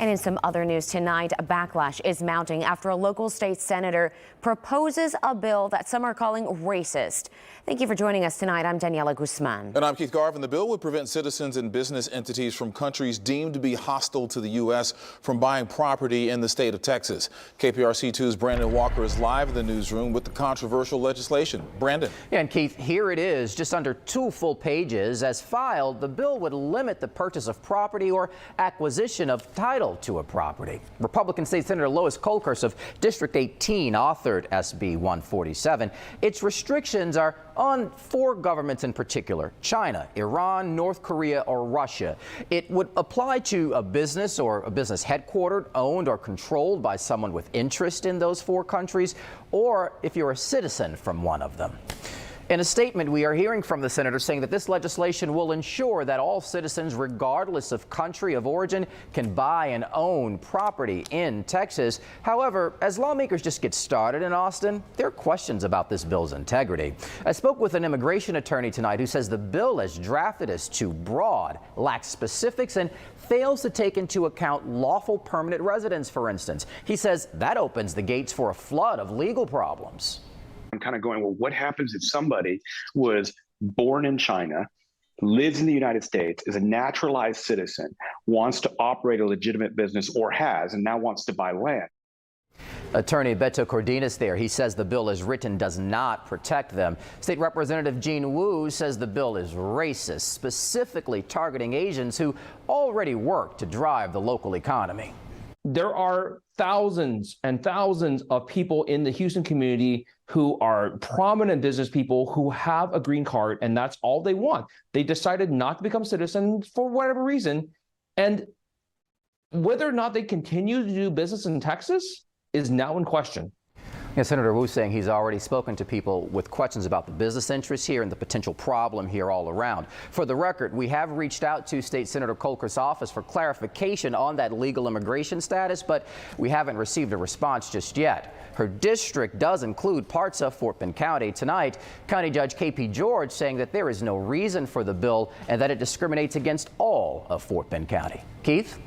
And in some other news tonight, a backlash is mounting after a local state senator proposes a bill that some are calling racist. Thank you for joining us tonight. I'm Daniela Guzman. And I'm Keith Garvin. The bill would prevent citizens and business entities from countries deemed to be hostile to the U.S. from buying property in the state of Texas. KPRC2's Brandon Walker is live in the newsroom with the controversial legislation. Brandon. Yeah, and Keith, here it is, just under 2 full pages. As filed, the bill would limit the purchase of property or acquisition of title to a property. Republican State Senator Lois Kolkhorst of District 18 authored SB 147. Its restrictions are on 4 governments in particular: China, Iran, North Korea, or Russia. It would apply to a business or a business headquartered, owned, or controlled by someone with interest in those 4 countries, or if you're a citizen from one of them. In a statement, we are hearing from the senator saying that this legislation will ensure that all citizens, regardless of country of origin, can buy and own property in Texas. However, as lawmakers just get started in Austin, there are questions about this bill's integrity. I spoke with an immigration attorney tonight who says the bill as drafted is too broad, lacks specifics, and fails to take into account lawful permanent residents, for instance. He says that opens the gates for a flood of legal problems. I'm kind of going, well, what happens if somebody was born in China, lives in the United States, is a naturalized citizen, wants to operate a legitimate business or has, and now wants to buy land? Attorney Beto Cordinas there. He says the bill as written does not protect them. State Representative Jean Wu says the bill is racist, specifically targeting Asians who already work to drive the local economy. There are thousands and thousands of people in the Houston community who are prominent business people who have a green card, and that's all they want. They decided not to become citizens for whatever reason, and whether or not they continue to do business in Texas is now in question. Yeah, Senator Wu saying he's already spoken to people with questions about the business interests here and the potential problem here all around. For the record, we have reached out to State Senator Kolkhorst's office for clarification on that legal immigration status, but we haven't received a response just yet. Her district does include parts of Fort Bend County. Tonight, County Judge K.P. George saying that there is no reason for the bill and that it discriminates against all of Fort Bend County. Keith?